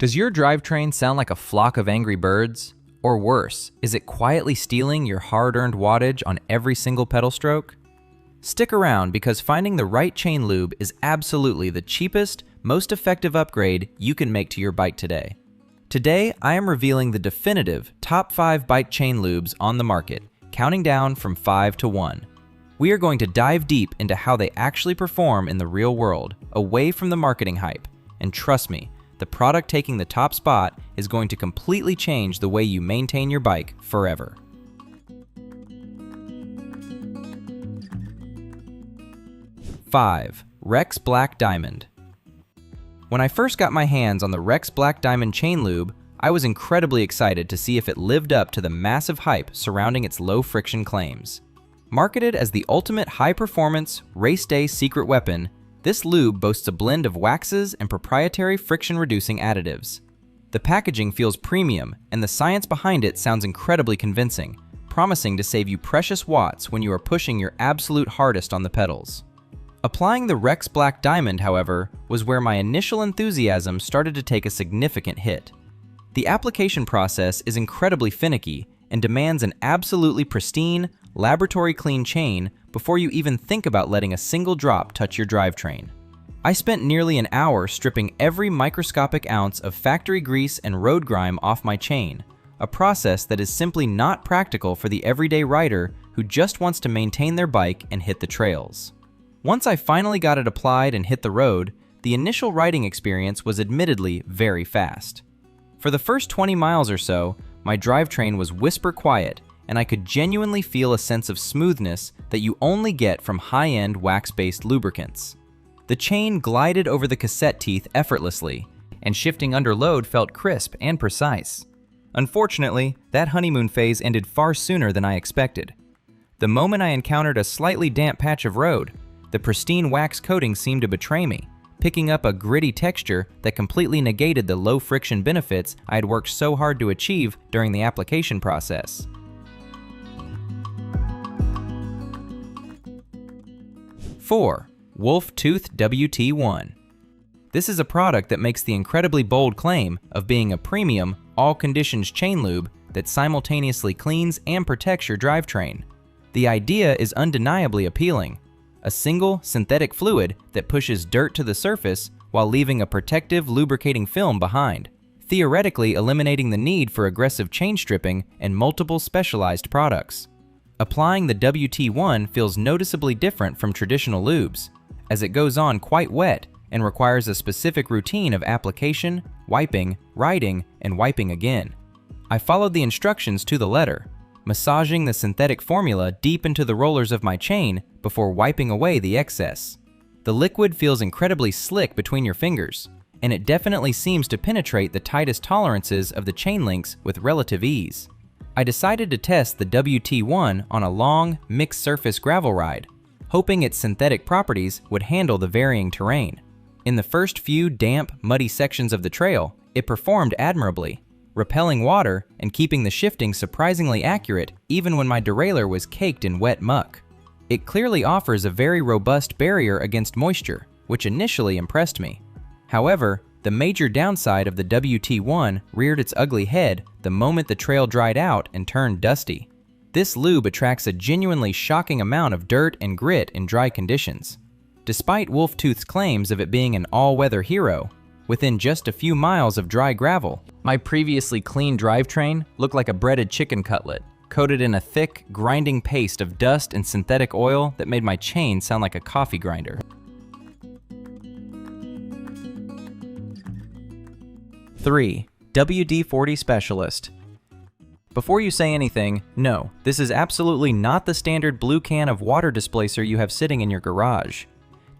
Does your drivetrain sound like a flock of angry birds? Or worse, is it quietly stealing your hard-earned wattage on every single pedal stroke? Stick around because finding the right chain lube is absolutely the cheapest, most effective upgrade you can make to your bike today. Today, I am revealing the definitive top 5 bike chain lubes on the market, counting down from 5 to 1. We are going to dive deep into how they actually perform in the real world, away from the marketing hype. And trust me, the product taking the top spot is going to completely change the way you maintain your bike forever. Five, Rex Black Diamond. When I first got my hands on the Rex Black Diamond chain lube, I was incredibly excited to see if it lived up to the massive hype surrounding its low friction claims. Marketed as the ultimate high-performance, race day secret weapon, this lube boasts a blend of waxes and proprietary friction-reducing additives. The packaging feels premium, and the science behind it sounds incredibly convincing, promising to save you precious watts when you are pushing your absolute hardest on the pedals. Applying the Rex Black Diamond, however, was where my initial enthusiasm started to take a significant hit. The application process is incredibly finicky and demands an absolutely pristine, laboratory-clean chain before you even think about letting a single drop touch your drivetrain. I spent nearly an hour stripping every microscopic ounce of factory grease and road grime off my chain, a process that is simply not practical for the everyday rider who just wants to maintain their bike and hit the trails. Once I finally got it applied and hit the road, the initial riding experience was admittedly very fast. For the first 20 miles or so, my drivetrain was whisper quiet, and I could genuinely feel a sense of smoothness that you only get from high-end wax-based lubricants. The chain glided over the cassette teeth effortlessly, and shifting under load felt crisp and precise. Unfortunately, that honeymoon phase ended far sooner than I expected. The moment I encountered a slightly damp patch of road, the pristine wax coating seemed to betray me, picking up a gritty texture that completely negated the low friction benefits I had worked so hard to achieve during the application process. 4. Wolf Tooth WT1. This is a product that makes the incredibly bold claim of being a premium, all-conditions chain lube that simultaneously cleans and protects your drivetrain. The idea is undeniably appealing. A single, synthetic fluid that pushes dirt to the surface while leaving a protective, lubricating film behind, theoretically eliminating the need for aggressive chain stripping and multiple specialized products. Applying the WT1 feels noticeably different from traditional lubes, as it goes on quite wet and requires a specific routine of application, wiping, riding, and wiping again. I followed the instructions to the letter, massaging the synthetic formula deep into the rollers of my chain before wiping away the excess. The liquid feels incredibly slick between your fingers, and it definitely seems to penetrate the tightest tolerances of the chain links with relative ease. I decided to test the WT1 on a long, mixed-surface gravel ride, hoping its synthetic properties would handle the varying terrain. In the first few damp, muddy sections of the trail, it performed admirably, repelling water and keeping the shifting surprisingly accurate even when my derailleur was caked in wet muck. It clearly offers a very robust barrier against moisture, which initially impressed me. However, the major downside of the WT1 reared its ugly head the moment the trail dried out and turned dusty. This lube attracts a genuinely shocking amount of dirt and grit in dry conditions. Despite Wolf Tooth's claims of it being an all-weather hero, within just a few miles of dry gravel, my previously clean drivetrain looked like a breaded chicken cutlet, coated in a thick, grinding paste of dust and synthetic oil that made my chain sound like a coffee grinder. 3. WD-40 Specialist. Before you say anything, no, this is absolutely not the standard blue can of water displacer you have sitting in your garage.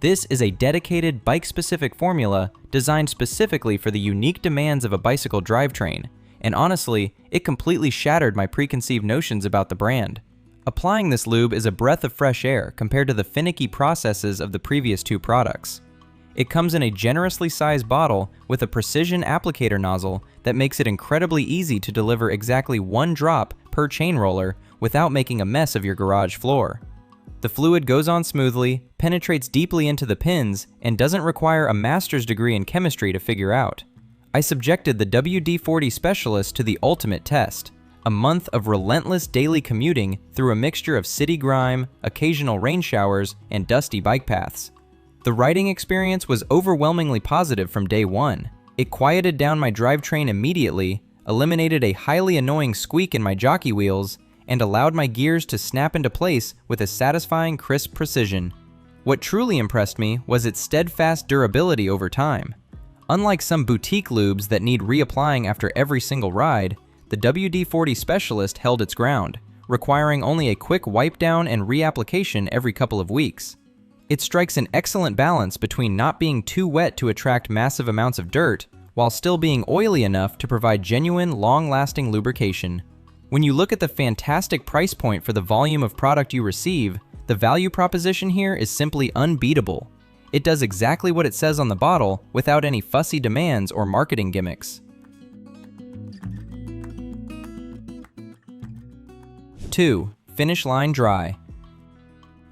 This is a dedicated bike-specific formula designed specifically for the unique demands of a bicycle drivetrain, and honestly, it completely shattered my preconceived notions about the brand. Applying this lube is a breath of fresh air compared to the finicky processes of the previous two products. It comes in a generously sized bottle with a precision applicator nozzle that makes it incredibly easy to deliver exactly 1 drop per chain roller without making a mess of your garage floor. The fluid goes on smoothly, penetrates deeply into the pins, and doesn't require a master's degree in chemistry to figure out. I subjected the WD-40 Specialist to the ultimate test, a month of relentless daily commuting through a mixture of city grime, occasional rain showers, and dusty bike paths. The riding experience was overwhelmingly positive from day one. It quieted down my drivetrain immediately, eliminated a highly annoying squeak in my jockey wheels, and allowed my gears to snap into place with a satisfying crisp precision. What truly impressed me was its steadfast durability over time. Unlike some boutique lubes that need reapplying after every single ride, the WD-40 Specialist held its ground, requiring only a quick wipe down and reapplication every couple of weeks. It strikes an excellent balance between not being too wet to attract massive amounts of dirt, while still being oily enough to provide genuine, long-lasting lubrication. When you look at the fantastic price point for the volume of product you receive, the value proposition here is simply unbeatable. It does exactly what it says on the bottle without any fussy demands or marketing gimmicks. 2. Finish Line Dry.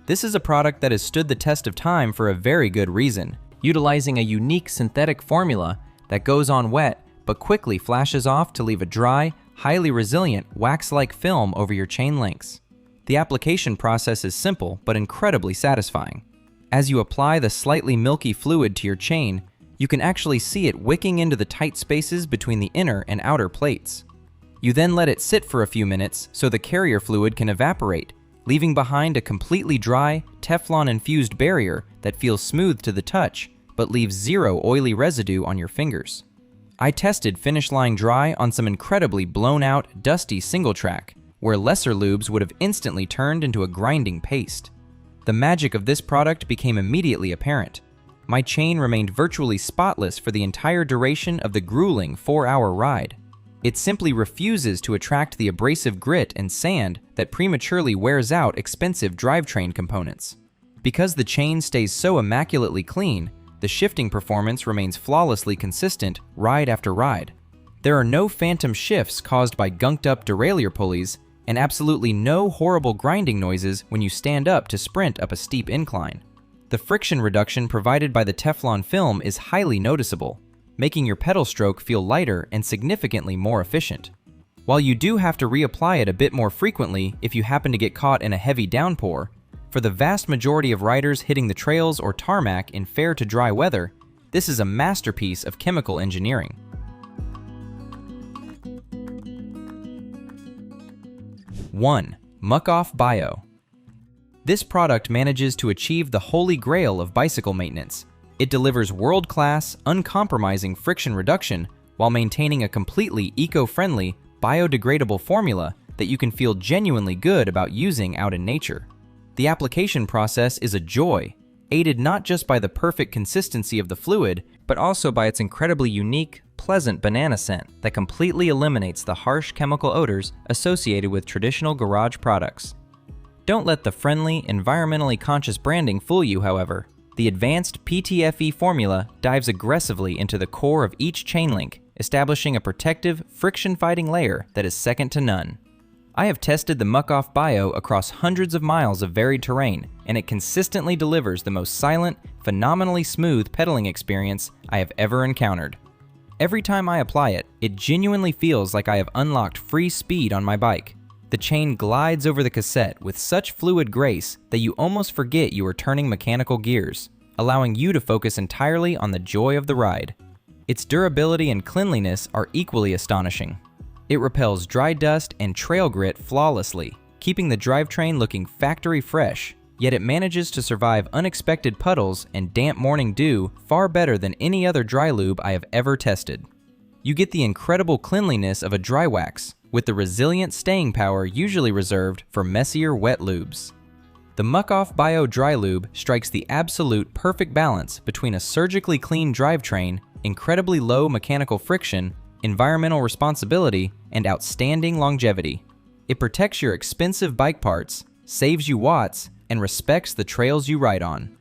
This is a product that has stood the test of time for a very good reason, utilizing a unique synthetic formula that goes on wet but quickly flashes off to leave a dry, highly resilient, wax-like film over your chain links. The application process is simple but incredibly satisfying. As you apply the slightly milky fluid to your chain, you can actually see it wicking into the tight spaces between the inner and outer plates. You then let it sit for a few minutes so the carrier fluid can evaporate, leaving behind a completely dry, Teflon-infused barrier that feels smooth to the touch, but leaves zero oily residue on your fingers. I tested Finish Line Dry on some incredibly blown-out, dusty single track, where lesser lubes would have instantly turned into a grinding paste. The magic of this product became immediately apparent. My chain remained virtually spotless for the entire duration of the grueling 4-hour ride. It simply refuses to attract the abrasive grit and sand that prematurely wears out expensive drivetrain components. Because the chain stays so immaculately clean, the shifting performance remains flawlessly consistent ride after ride. There are no phantom shifts caused by gunked-up derailleur pulleys, and absolutely no horrible grinding noises when you stand up to sprint up a steep incline. The friction reduction provided by the Teflon film is highly noticeable, making your pedal stroke feel lighter and significantly more efficient. While you do have to reapply it a bit more frequently if you happen to get caught in a heavy downpour, for the vast majority of riders hitting the trails or tarmac in fair to dry weather, this is a masterpiece of chemical engineering. 1. Muc-Off Bio. This product manages to achieve the holy grail of bicycle maintenance. It delivers world-class, uncompromising friction reduction while maintaining a completely eco-friendly, biodegradable formula that you can feel genuinely good about using out in nature. The application process is a joy, aided not just by the perfect consistency of the fluid, but also by its incredibly unique, pleasant banana scent that completely eliminates the harsh chemical odors associated with traditional garage products. Don't let the friendly, environmentally conscious branding fool you, however. The advanced PTFE formula dives aggressively into the core of each chain link, establishing a protective, friction-fighting layer that is second to none. I have tested the Muc-Off Bio across hundreds of miles of varied terrain, and it consistently delivers the most silent, phenomenally smooth pedaling experience I have ever encountered. Every time I apply it, it genuinely feels like I have unlocked free speed on my bike. The chain glides over the cassette with such fluid grace that you almost forget you are turning mechanical gears, allowing you to focus entirely on the joy of the ride. Its durability and cleanliness are equally astonishing. It repels dry dust and trail grit flawlessly, keeping the drivetrain looking factory fresh, yet it manages to survive unexpected puddles and damp morning dew far better than any other dry lube I have ever tested. You get the incredible cleanliness of a dry wax, with the resilient staying power usually reserved for messier wet lubes. The Muc-Off Bio Dry Lube strikes the absolute perfect balance between a surgically clean drivetrain, incredibly low mechanical friction, environmental responsibility, and outstanding longevity. It protects your expensive bike parts, saves you watts, and respects the trails you ride on.